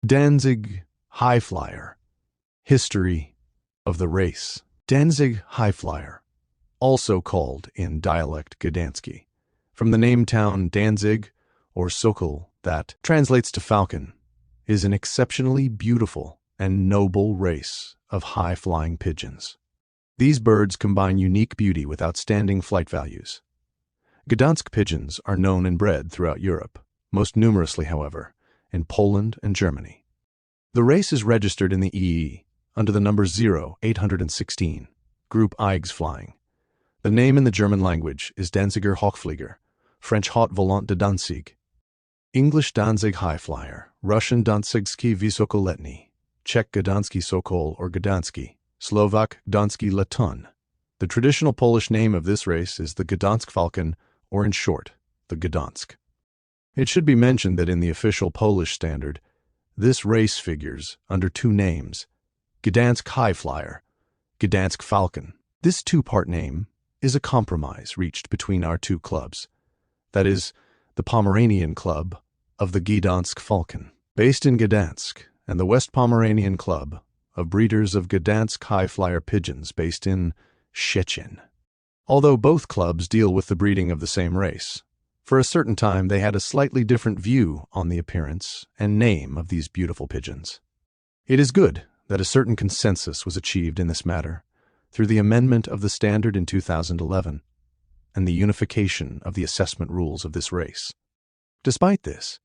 Danzig highflyer. History of the race. Danzig highflyer, also called in dialect Gdańskiej, from the name town Danzig or Sokol, that translates to falcon, is an exceptionally beautiful and noble race of high-flying pigeons. These birds combine unique beauty with outstanding flight values. Gdańsk pigeons are known and bred throughout Europe, most numerously, however, in Poland and Germany. The race is registered in the EE under the number 0816, group Eigs flying. The name in the German language is Danziger Hochflieger, French Haut Volant de Danzig, English Danzig highflyer, Russian Danzigski Vysokoletny, Czech Gdański Sokol or Gdański, Slovak Gdański Letun. The traditional Polish name of this race is the Gdańsk falcon, or in short, the Gdańsk. It should be mentioned that in the official Polish standard, this race figures under two names, Gdańsk highflyer, Gdańsk falcon. This two-part name is a compromise reached between our two clubs, that is, the Pomeranian Club of the Gdańsk Falcon, based in Gdańsk, and the West Pomeranian Club of breeders of Gdańsk highflyer pigeons based in Szczecin. Although both clubs deal with the breeding of the same race, for a certain time they had a slightly different view on the appearance and name of these beautiful pigeons. It is good that a certain consensus was achieved in this matter through the amendment of the standard in 2011 and the unification of the assessment rules of this race. Despite this,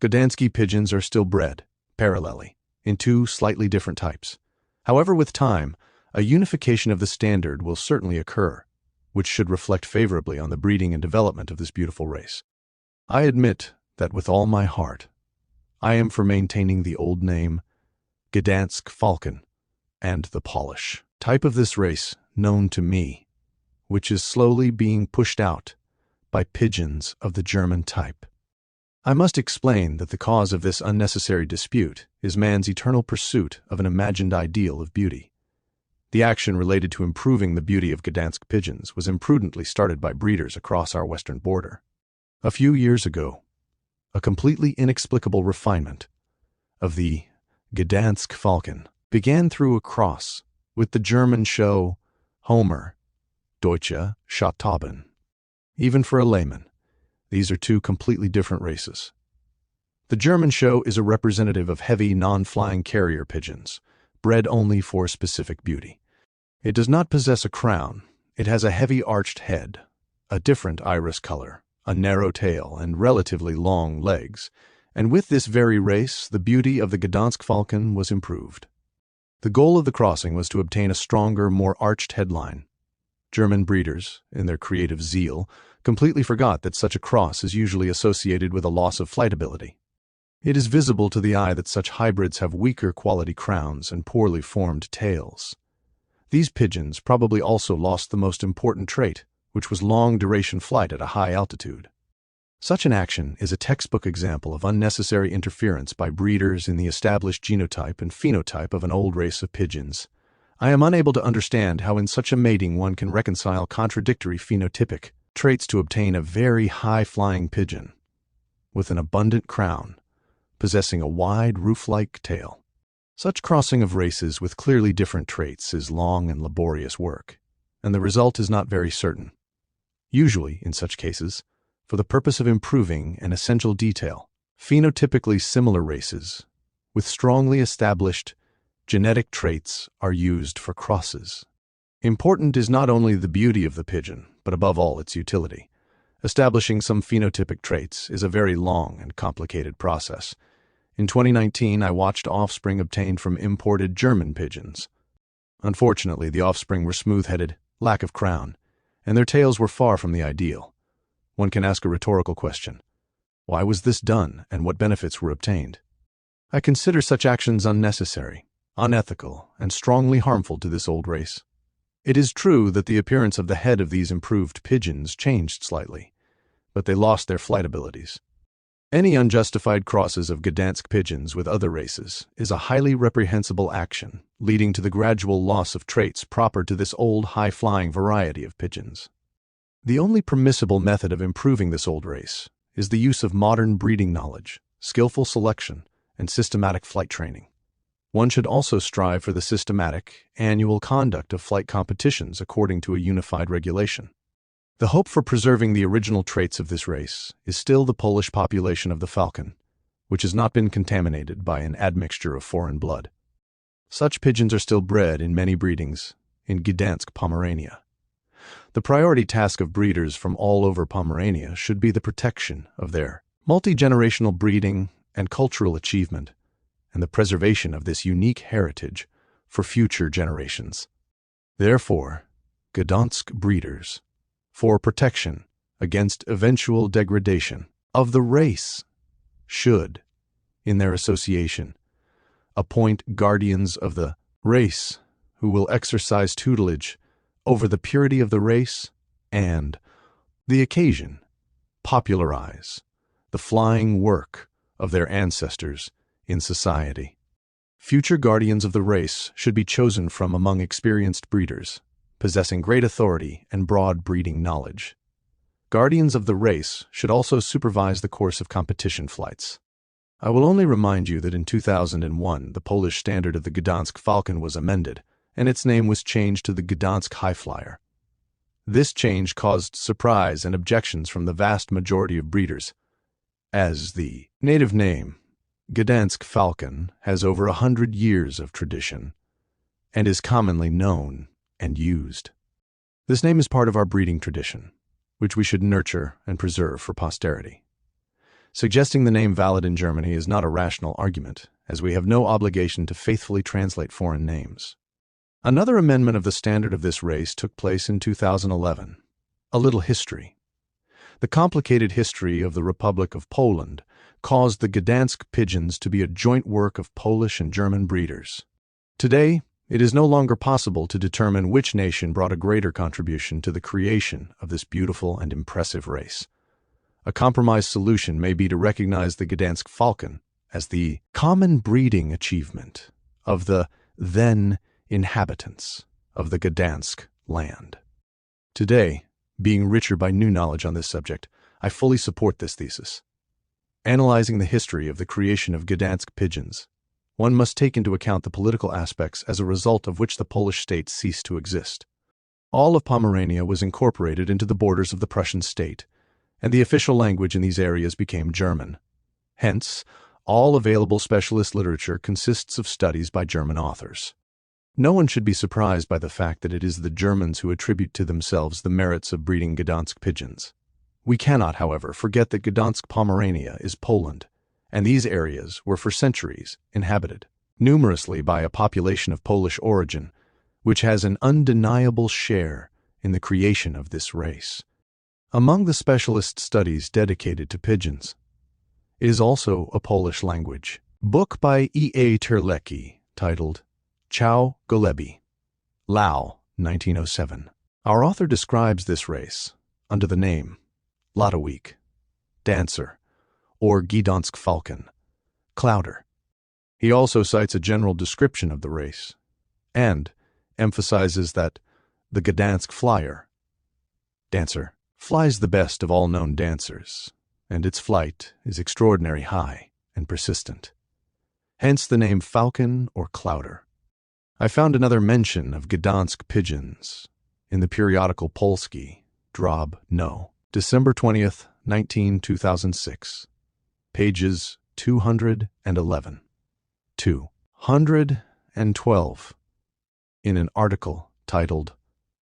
Gdański pigeons are still bred, parallelly, in two slightly different types. However, with time, a unification of the standard will certainly occur, which should reflect favorably on the breeding and development of this beautiful race. I admit that with all my heart, I am for maintaining the old name, Gdańsk falcon, and the Polish type of this race known to me, which is slowly being pushed out by pigeons of the German type. I must explain that the cause of this unnecessary dispute is man's eternal pursuit of an imagined ideal of beauty. The action related to improving the beauty of Gdańsk pigeons was imprudently started by breeders across our western border. A few years ago, a completely inexplicable refinement of the Gdańsk falcon began through a cross with the German show Homer, Deutsche Schattauben. Even for a layman, these are two completely different races. The German show is a representative of heavy, non-flying carrier pigeons, bred only for specific beauty. It does not possess a crown. It has a heavy arched head, a different iris color, a narrow tail, and relatively long legs, and with this very race, the beauty of the Gdańsk falcon was improved. The goal of the crossing was to obtain a stronger, more arched headline. German breeders, in their creative zeal, completely forgot that such a cross is usually associated with a loss of flight ability. It is visible to the eye that such hybrids have weaker quality crowns and poorly formed tails. These pigeons probably also lost the most important trait, which was long-duration flight at a high altitude. Such an action is a textbook example of unnecessary interference by breeders in the established genotype and phenotype of an old race of pigeons. I am unable to understand how in such a mating one can reconcile contradictory phenotypic traits to obtain a very high-flying pigeon, with an abundant crown, possessing a wide roof-like tail. Such crossing of races with clearly different traits is long and laborious work, and the result is not very certain. Usually, in such cases, for the purpose of improving an essential detail, phenotypically similar races with strongly established genetic traits are used for crosses. Important is not only the beauty of the pigeon, but above all its utility. Establishing some phenotypic traits is a very long and complicated process. In 2019, I watched offspring obtained from imported German pigeons. Unfortunately, the offspring were smooth-headed, lack of crown, and their tails were far from the ideal. One can ask a rhetorical question. Why was this done, and what benefits were obtained? I consider such actions unnecessary, unethical, and strongly harmful to this old race. It is true that the appearance of the head of these improved pigeons changed slightly, but they lost their flight abilities. Any unjustified crosses of Gdańsk pigeons with other races is a highly reprehensible action, leading to the gradual loss of traits proper to this old high-flying variety of pigeons. The only permissible method of improving this old race is the use of modern breeding knowledge, skillful selection, and systematic flight training. One should also strive for the systematic, annual conduct of flight competitions according to a unified regulation. The hope for preserving the original traits of this race is still the Polish population of the falcon, which has not been contaminated by an admixture of foreign blood. Such pigeons are still bred in many breedings in Gdańsk, Pomerania. The priority task of breeders from all over Pomerania should be the protection of their multi-generational breeding and cultural achievement, and the preservation of this unique heritage for future generations. Therefore, Gdańsk breeders, for protection against eventual degradation of the race, should, in their association, appoint guardians of the race who will exercise tutelage over the purity of the race and, the occasion, popularize the flying work of their ancestors in society. Future guardians of the race should be chosen from among experienced breeders, possessing great authority and broad breeding knowledge. Guardians of the race should also supervise the course of competition flights. I will only remind you that in 2001, the Polish standard of the Gdańsk Falcon was amended, and its name was changed to the Gdańsk highflyer. This change caused surprise and objections from the vast majority of breeders, as the native name, Gdańsk Falcon, has over 100 years of tradition and is commonly known and used. This name is part of our breeding tradition, which we should nurture and preserve for posterity. Suggesting the name valid in Germany is not a rational argument, as we have no obligation to faithfully translate foreign names. Another amendment of the standard of this race took place in 2011. A little history. The complicated history of the Republic of Poland caused the Gdańsk pigeons to be a joint work of Polish and German breeders. Today, it is no longer possible to determine which nation brought a greater contribution to the creation of this beautiful and impressive race. A compromise solution may be to recognize the Gdańsk falcon as the common breeding achievement of the then inhabitants of the Gdańsk land. Today, being richer by new knowledge on this subject, I fully support this thesis. Analyzing the history of the creation of Gdańsk pigeons, one must take into account the political aspects as a result of which the Polish state ceased to exist. All of Pomerania was incorporated into the borders of the Prussian state, and the official language in these areas became German. Hence, all available specialist literature consists of studies by German authors. No one should be surprised by the fact that it is the Germans who attribute to themselves the merits of breeding Gdańsk pigeons. We cannot, however, forget that Gdańsk Pomerania is Poland, and these areas were for centuries inhabited numerously by a population of Polish origin, which has an undeniable share in the creation of this race. Among the specialist studies dedicated to pigeons is also a Polish language book by E.A. Terlecki titled Ciao Gołębie, Lao, 1907. Our author describes this race under the name Lotowik, Dancer, or Gdańsk falcon, Clouder. He also cites a general description of the race and emphasizes that the Gdańsk flyer, Dancer, flies the best of all known dancers, and its flight is extraordinarily high and persistent. Hence the name falcon or clouder. I found another mention of Gdańsk pigeons in the periodical Polski, Drob No, December 20th, 2006, pages 211, 212, in an article titled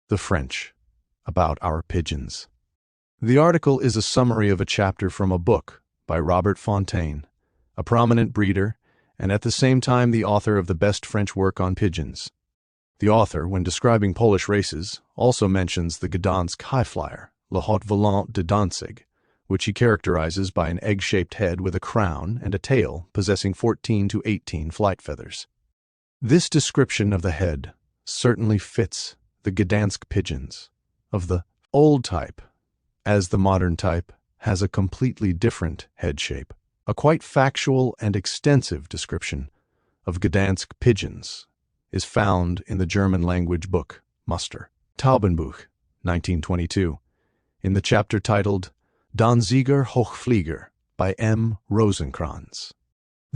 The French About Our Pigeons. The article is a summary of a chapter from a book by Robert Fontaine, a prominent breeder and at the same time the author of the best French work on pigeons. The author, when describing Polish races, also mentions the Gdańsk highflyer, Le Haut Volant de Danzig, which he characterizes by an egg-shaped head with a crown and a tail possessing 14 to 18 flight feathers. This description of the head certainly fits the Gdańsk pigeons of the old type, as the modern type has a completely different head shape. A quite factual and extensive description of Gdańsk pigeons is found in the German-language book Muster, Taubenbuch, 1922, in the chapter titled Danziger Hochflieger by M. Rosenkranz.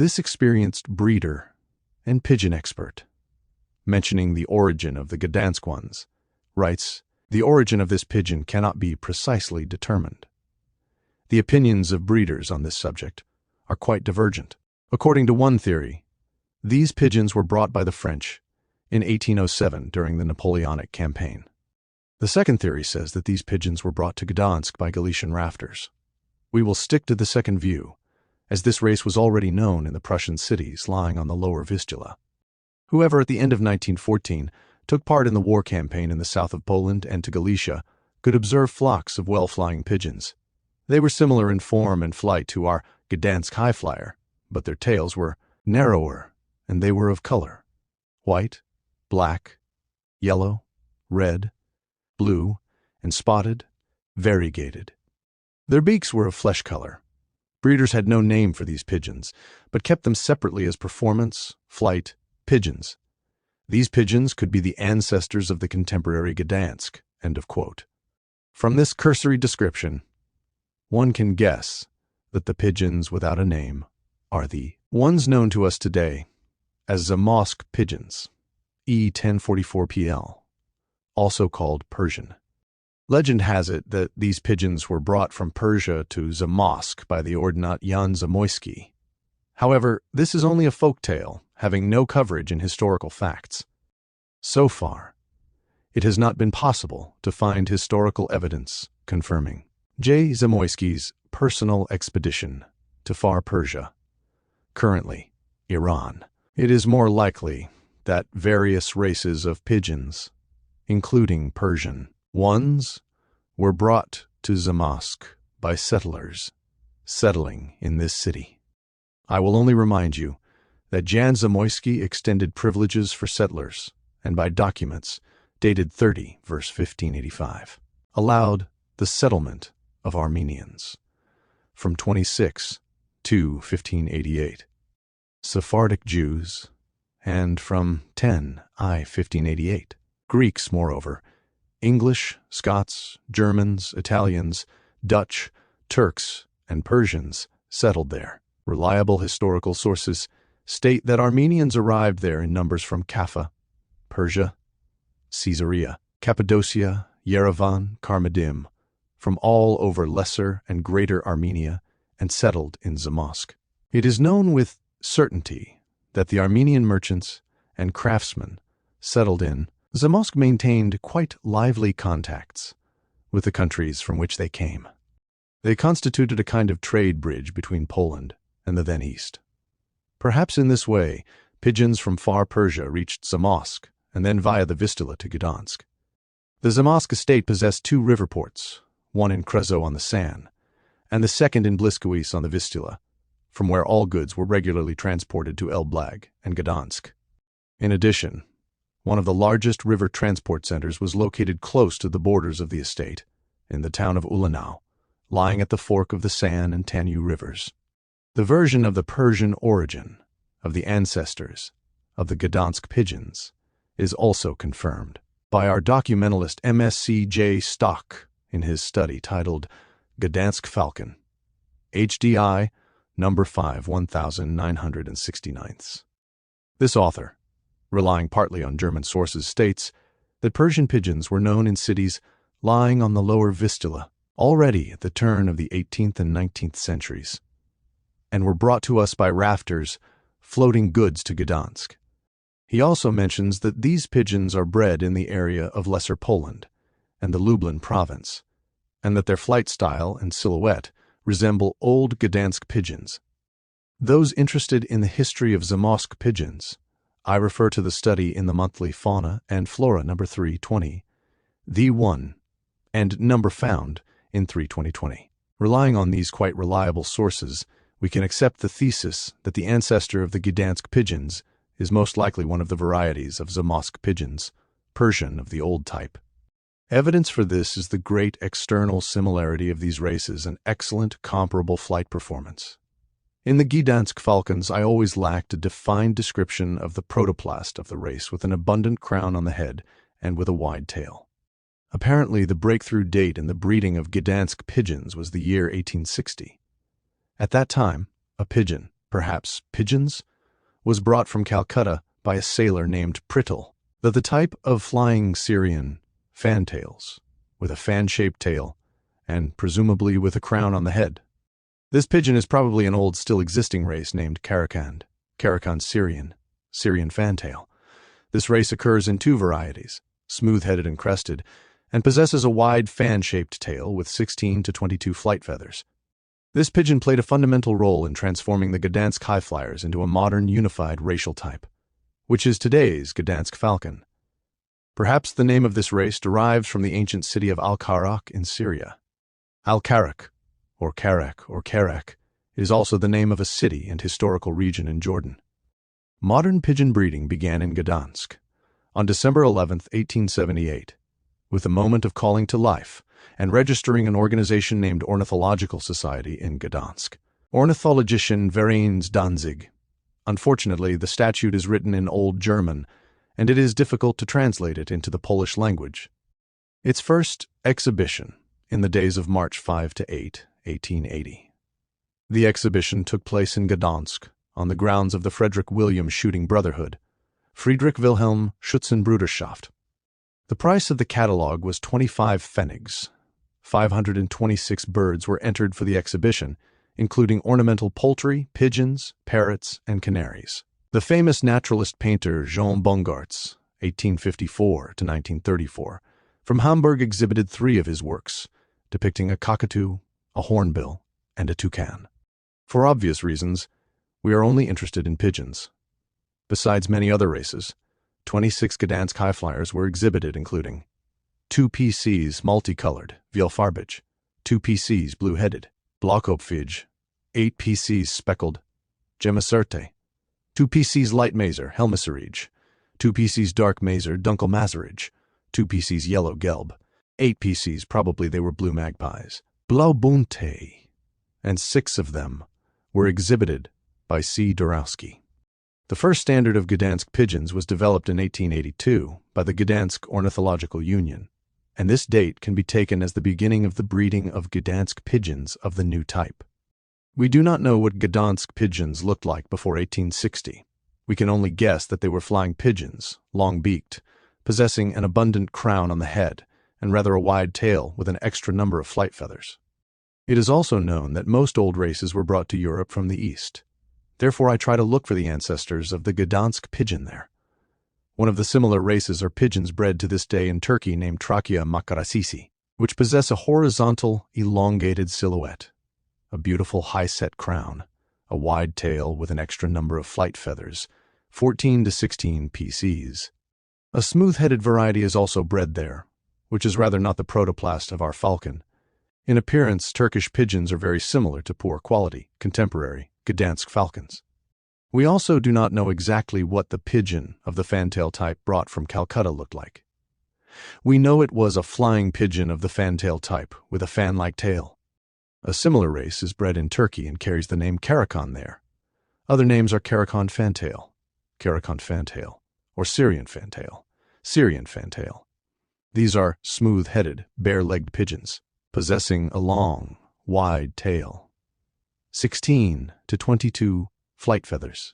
This experienced breeder and pigeon expert, mentioning the origin of the Gdansk ones, writes, "The origin of this pigeon cannot be precisely determined. The opinions of breeders on this subject are quite divergent. According to one theory, these pigeons were brought by the French in 1807 during the Napoleonic campaign. The second theory says that these pigeons were brought to Gdansk by Galician rafters. We will stick to the second view, as this race was already known in the Prussian cities lying on the lower Vistula. Whoever at the end of 1914 took part in the war campaign in the south of Poland and to Galicia could observe flocks of well-flying pigeons. They were similar in form and flight to our Gdansk highflyer, but their tails were narrower and they were of color: white, black, yellow, red, blue, and spotted, variegated. Their beaks were of flesh color. Breeders had no name for these pigeons, but kept them separately as performance, flight, pigeons. These pigeons could be the ancestors of the contemporary Gdansk." End of quote. From this cursory description, one can guess that the pigeons without a name are the ones known to us today as Zamość pigeons, E1044PL, also called Persian. Legend has it that these pigeons were brought from Persia to Zamość by the ordinate Jan Zamoyski. However, this is only a folk tale, having no coverage in historical facts. So far, it has not been possible to find historical evidence confirming J. Zamoyski's personal expedition to Far Persia, currently Iran. It is more likely that various races of pigeons, including Persian ones, were brought to Zamość by settlers settling in this city. I will only remind you that Jan Zamoyski extended privileges for settlers, and by documents dated 30 verse 1585, allowed the settlement of Armenians from 26 to 1588, Sephardic Jews, and from 10 I 1588, Greeks, moreover, English, Scots, Germans, Italians, Dutch, Turks, and Persians settled there. Reliable historical sources state that Armenians arrived there in numbers from Kaffa, Persia, Caesarea, Cappadocia, Yerevan, Karmadim, from all over Lesser and Greater Armenia, and settled in Zamość. It is known with certainty that the Armenian merchants and craftsmen settled in Zamość maintained quite lively contacts with the countries from which they came. They constituted a kind of trade bridge between Poland and the then East. Perhaps in this way, pigeons from Far Persia reached Zamość and then via the Vistula to Gdansk. The Zamość estate possessed two river ports, one in Krezo on the San, and the second in Bliskowice on the Vistula, from where all goods were regularly transported to Elblag and Gdansk. In addition, one of the largest river transport centers was located close to the borders of the estate, in the town of Ulanau, lying at the fork of the San and Tanu rivers. The version of the Persian origin of the ancestors of the Gdansk pigeons is also confirmed by our documentalist MSc J. Stock in his study titled Gdansk Falcon, HDI number 5 1969. This author, relying partly on German sources, states that Persian pigeons were known in cities lying on the lower Vistula already at the turn of the 18th and 19th centuries, and were brought to us by rafters floating goods to Gdansk. He also mentions that these pigeons are bred in the area of Lesser Poland and the Lublin province, and that their flight style and silhouette resemble old Gdansk pigeons. Those interested in the history of Zamość pigeons, I refer to the study in the monthly Fauna and Flora number 320, the 1, and number found in 3/2020. Relying on these quite reliable sources, we can accept the thesis that the ancestor of the Gdansk pigeons is most likely one of the varieties of Zamość pigeons, Persian of the old type. Evidence for this is the great external similarity of these races and excellent comparable flight performance. In the Gdansk falcons, I always lacked a defined description of the protoplast of the race with an abundant crown on the head and with a wide tail. Apparently, the breakthrough date in the breeding of Gdansk pigeons was the year 1860. At that time, a pigeon, perhaps pigeons, was brought from Calcutta by a sailor named Prittle. The type of flying Syrian fantails, with a fan-shaped tail, and presumably with a crown on the head. This pigeon is probably an old, still existing race named Caracan Syrian fantail. This race occurs in two varieties, smooth-headed and crested, and possesses a wide fan-shaped tail with 16 to 22 flight feathers. This pigeon played a fundamental role in transforming the Gdansk highflyers into a modern, unified racial type, which is today's Gdansk falcon. Perhaps the name of this race derives from the ancient city of Al-Karak in Syria. Al-Karak, or Karak, is also the name of a city and historical region in Jordan. Modern pigeon breeding began in Gdansk on December 11, 1878, with a moment of calling to life and registering an organization named Ornithological Society in Gdansk. Ornithologischen Vereins Danzig. Unfortunately, the statute is written in Old German, and it is difficult to translate it into the Polish language. Its first exhibition in the days of March 5 to 8, 1880. The exhibition took place in Gdansk on the grounds of the Frederick William Shooting Brotherhood, Friedrich Wilhelm Schützenbruderschaft. The price of the catalogue was 25 pfennigs. 526 birds were entered for the exhibition, including ornamental poultry, pigeons, parrots, and canaries. The famous naturalist painter Jean Bongartz, 1854 to 1934, from Hamburg exhibited 3 of his works, depicting a cockatoo, a hornbill, and a toucan. For obvious reasons, we are only interested in pigeons. Besides many other races, 26 Gdansk highflyers were exhibited, including 2 PCs multicolored, vielfarbig, 2 PCs blue-headed, Blauköpfig, 8 PCs speckled, Gemacerte, 2 PCs light mazer, Helmesserige, 2 PCs dark mazer, Dunkelmaserige, 2 PCs yellow gelb, 8 PCs, probably they were blue magpies, Blaubunte, and 6 of them were exhibited by C. Dorowski. The first standard of Gdansk pigeons was developed in 1882 by the Gdansk Ornithological Union, and this date can be taken as the beginning of the breeding of Gdansk pigeons of the new type. We do not know what Gdansk pigeons looked like before 1860. We can only guess that they were flying pigeons, long-beaked, possessing an abundant crown on the head and rather a wide tail with an extra number of flight feathers. It is also known that most old races were brought to Europe from the East. Therefore, I try to look for the ancestors of the Gdansk pigeon there. One of the similar races are pigeons bred to this day in Turkey named Trachea makarasisi, which possess a horizontal, elongated silhouette, a beautiful high-set crown, a wide tail with an extra number of flight feathers, 14 to 16 PCs. A smooth-headed variety is also bred there, which is rather not the protoplast of our falcon. In appearance, Turkish pigeons are very similar to poor quality, contemporary Gdansk falcons. We also do not know exactly what the pigeon of the fantail type brought from Calcutta looked like. We know it was a flying pigeon of the fantail type with a fan-like tail. A similar race is bred in Turkey and carries the name Caracan there. Other names are Caracan fantail, or Syrian fantail. These are smooth-headed, bare-legged pigeons, possessing a long, wide tail, 16 to 22 flight feathers.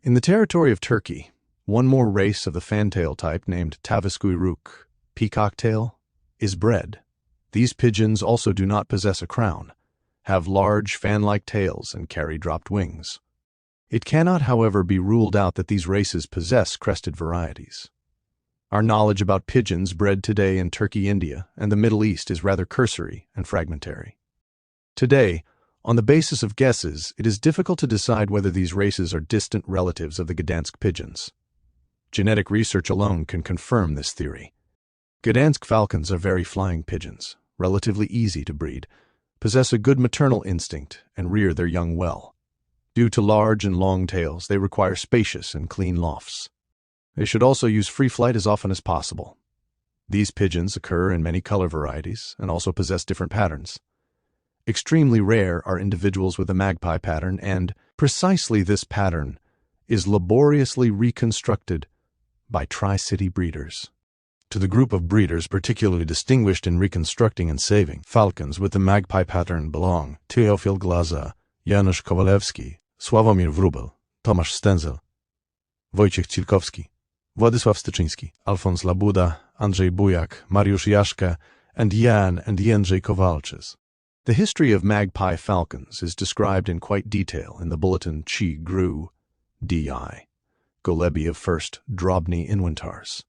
In the territory of Turkey, one more race of the fantail type named Tavaskuyruk, peacock-tail, is bred. These pigeons also do not possess a crown, have large fan-like tails, and carry dropped wings. It cannot, however, be ruled out that these races possess crested varieties. Our knowledge about pigeons bred today in Turkey, India, and the Middle East is rather cursory and fragmentary. Today, on the basis of guesses, it is difficult to decide whether these races are distant relatives of the Gdansk pigeons. Genetic research alone can confirm this theory. Gdansk falcons are very flying pigeons, relatively easy to breed, possess a good maternal instinct, and rear their young well. Due to large and long tails, they require spacious and clean lofts. They should also use free flight as often as possible. These pigeons occur in many color varieties and also possess different patterns. Extremely rare are individuals with a magpie pattern, and precisely this pattern is laboriously reconstructed by Tri-City breeders. To the group of breeders particularly distinguished in reconstructing and saving falcons with the magpie pattern belong Teofil Glaza, Janusz Kowalewski, Sławomir Wróbel, Tomasz Stęzel, Wojciech Cilkowski, Władysław Styczyński, Alfons Labuda, Andrzej Bujak, Mariusz Jaszka, and Jan and Jędrzej Kowalczyk. The history of magpie falcons is described in quite detail in the bulletin Chi Gru D.I. Gołębie of first Drobny Inwentars.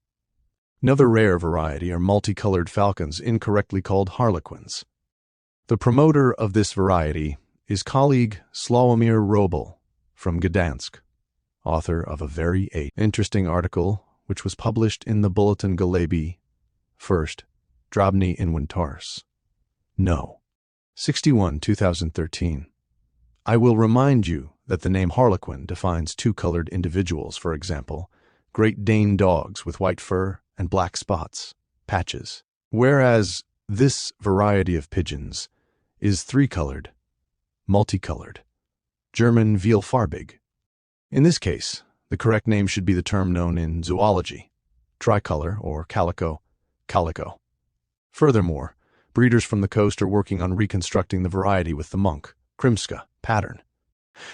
Another rare variety are multicolored falcons incorrectly called harlequins. The promoter of this variety is colleague Sławomir Wróbel from Gdańsk, author of a very interesting article which was published in the bulletin Gołębie first Drobny Inwentars. No. 61, 2013. I will remind you that the name harlequin defines two-colored individuals, for example, Great Dane dogs with white fur and black spots, patches, whereas this variety of pigeons is three-colored, multicolored, German Vielfarbig. In this case, the correct name should be the term known in zoology, tricolor or calico. Furthermore, breeders from the coast are working on reconstructing the variety with the Munch, Krimska pattern.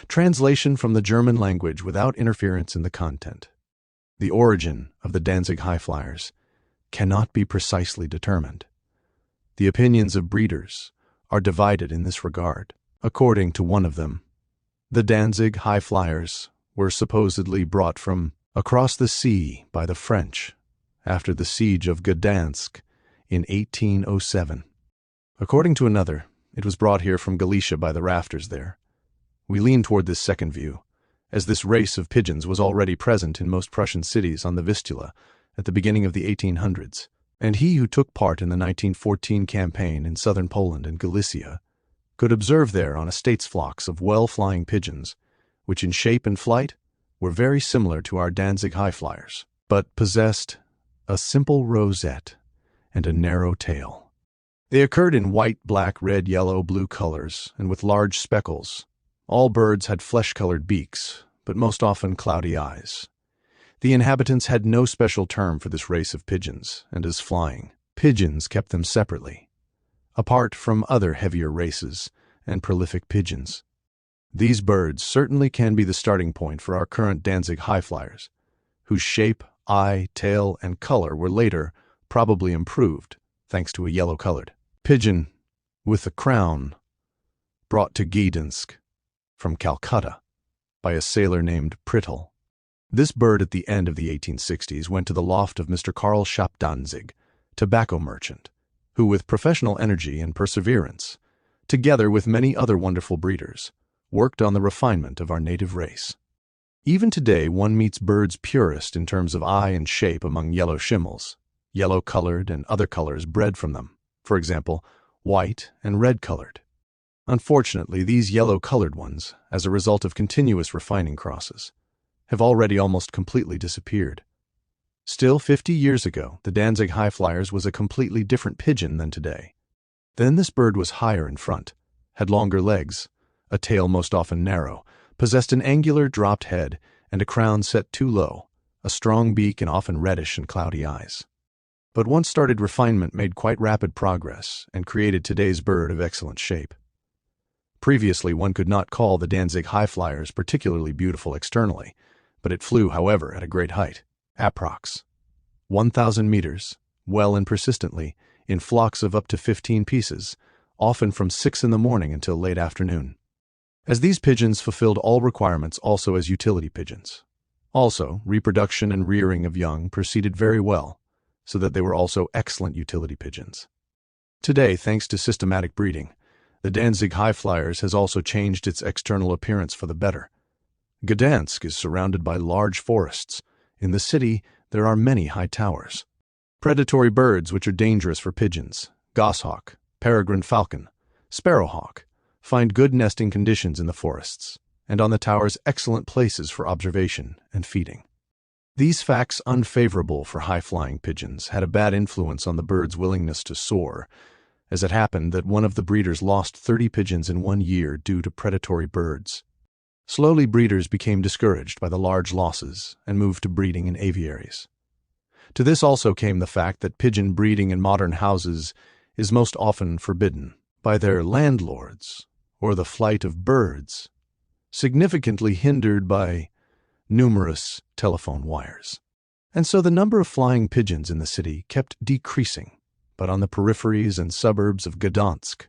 Translation from the German language without interference in the content. The origin of the Danzig highflyers cannot be precisely determined. The opinions of breeders are divided in this regard. According to one of them, the Danzig highflyers were supposedly brought from across the sea by the French after the siege of Gdańsk in 1807. According to another, it was brought here from Galicia by the rafters there. We lean toward this second view, as this race of pigeons was already present in most Prussian cities on the Vistula at the beginning of the 1800s, and he who took part in the 1914 campaign in southern Poland and Galicia could observe there on estates flocks of well-flying pigeons, which in shape and flight were very similar to our Danzig highflyers, but possessed a simple rosette and a narrow tail. They occurred in white, black, red, yellow, blue colors, and with large speckles. All birds had flesh-colored beaks, but most often cloudy eyes. The inhabitants had no special term for this race of pigeons, and as flying pigeons kept them separately, apart from other heavier races and prolific pigeons. These birds certainly can be the starting point for our current Danzig highflyers, whose shape, eye, tail, and color were later probably improved thanks to a yellow-colored pigeon with a crown brought to Gdańsk from Calcutta by a sailor named Prittle. This bird at the end of the 1860s went to the loft of Mr. Karl Schaap Danzig, tobacco merchant, who with professional energy and perseverance, together with many other wonderful breeders, worked on the refinement of our native race. Even today one meets birds purest in terms of eye and shape among yellow schimmels, yellow-colored and other colors bred from them, for example, white and red-colored. Unfortunately, these yellow-colored ones, as a result of continuous refining crosses, have already almost completely disappeared. Still, 50 years ago, the Danzig highflyers was a completely different pigeon than today. Then this bird was higher in front, had longer legs, a tail most often narrow, possessed an angular dropped head and a crown set too low, a strong beak and often reddish and cloudy eyes. But once started refinement made quite rapid progress and created today's bird of excellent shape. Previously one could not call the Danzig highflyers particularly beautiful externally, but it flew, however, at a great height, approx. 1,000 meters, well and persistently, in flocks of up to 15 pieces, often from 6 in the morning until late afternoon. As these pigeons fulfilled all requirements also as utility pigeons. Also, reproduction and rearing of young proceeded very well, so that they were also excellent utility pigeons. Today, thanks to systematic breeding, the Danzig highflyers has also changed its external appearance for the better. Gdańsk is surrounded by large forests. In the city, there are many high towers. Predatory birds which are dangerous for pigeons, goshawk, peregrine falcon, sparrowhawk, find good nesting conditions in the forests, and on the towers excellent places for observation and feeding. These facts, unfavorable for high-flying pigeons, had a bad influence on the bird's willingness to soar, as it happened that one of the breeders lost 30 pigeons in 1 year due to predatory birds. Slowly breeders became discouraged by the large losses and moved to breeding in aviaries. To this also came the fact that pigeon breeding in modern houses is most often forbidden by their landlords or the flight of birds, significantly hindered by numerous telephone wires. And so the number of flying pigeons in the city kept decreasing, but on the peripheries and suburbs of Gdansk,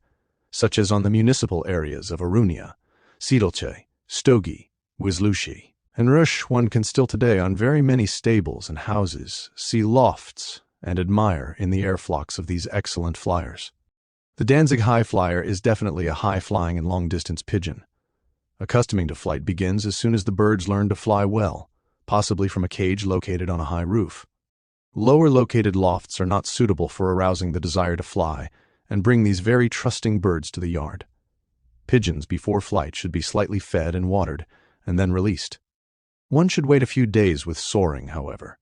such as on the municipal areas of Orunia, Siedlce, Stogi, Wislushi, and Rush, one can still today on very many stables and houses see lofts and admire in the air flocks of these excellent flyers. The Danzig highflyer is definitely a high-flying and long-distance pigeon. Accustoming to flight begins as soon as the birds learn to fly well, possibly from a cage located on a high roof. Lower-located lofts are not suitable for arousing the desire to fly and bring these very trusting birds to the yard. Pigeons before flight should be slightly fed and watered, and then released. One should wait a few days with soaring, however.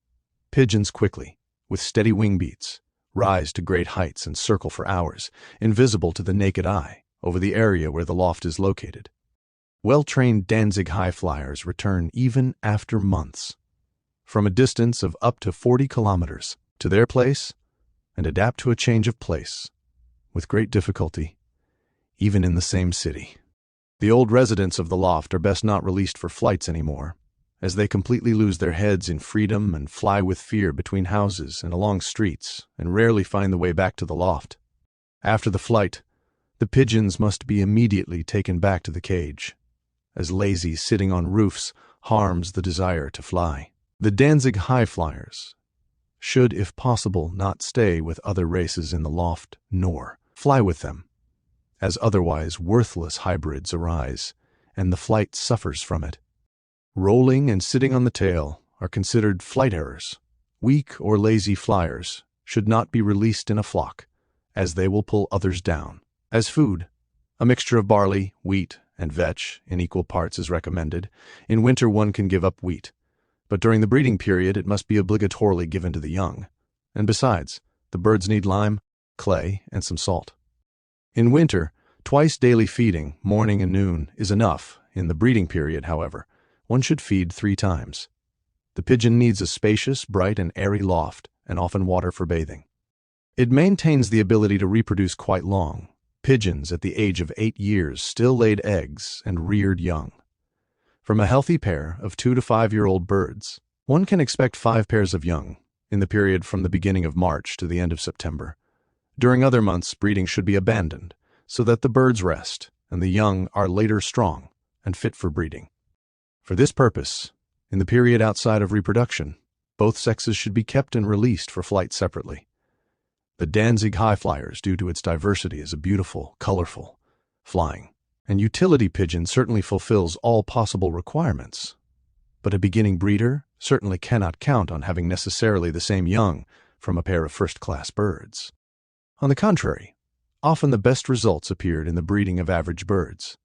Pigeons quickly, with steady wing beats, rise to great heights and circle for hours, invisible to the naked eye, over the area where the loft is located. Well-trained Danzig highflyers return even after months, from a distance of up to 40 kilometers, to their place, and adapt to a change of place, with great difficulty, even in the same city. The old residents of the loft are best not released for flights anymore, as they completely lose their heads in freedom and fly with fear between houses and along streets, and rarely find the way back to the loft. After the flight, the pigeons must be immediately taken back to the cage, as lazy sitting on roofs harms the desire to fly. The Danzig highflyers should, if possible, not stay with other races in the loft, nor fly with them, as otherwise worthless hybrids arise, and the flight suffers from it. Rolling and sitting on the tail are considered flight errors. Weak or lazy flyers should not be released in a flock, as they will pull others down. As food, a mixture of barley, wheat, and vetch in equal parts is recommended. In winter one can give up wheat, but during the breeding period it must be obligatorily given to the young. And besides, the birds need lime, clay, and some salt. In winter, twice daily feeding, morning and noon, is enough. In the breeding period, however, one should feed 3 times. The pigeon needs a spacious, bright, and airy loft, and often water for bathing. It maintains the ability to reproduce quite long. Pigeons at the age of 8 years still laid eggs and reared young. From a healthy pair of 2 to 5-year-old birds, one can expect 5 pairs of young in the period from the beginning of March to the end of September. During other months, breeding should be abandoned so that the birds rest and the young are later strong and fit for breeding. For this purpose, in the period outside of reproduction, both sexes should be kept and released for flight separately. The Danzig highflyers, due to its diversity, is a beautiful, colorful, flying, and utility pigeon certainly fulfills all possible requirements. But a beginning breeder certainly cannot count on having necessarily the same young from a pair of first-class birds. On the contrary, often the best results appeared in the breeding of average birds.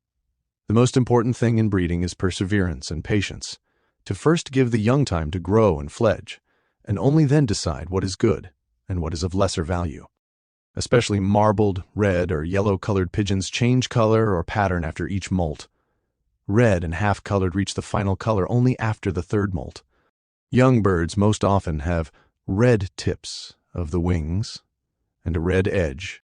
The most important thing in breeding is perseverance and patience, to first give the young time to grow and fledge, and only then decide what is good and what is of lesser value. Especially marbled, red, or yellow-colored pigeons change color or pattern after each molt. Red and half-colored reach the final color only after the 3rd molt. Young birds most often have red tips of the wings and a red edge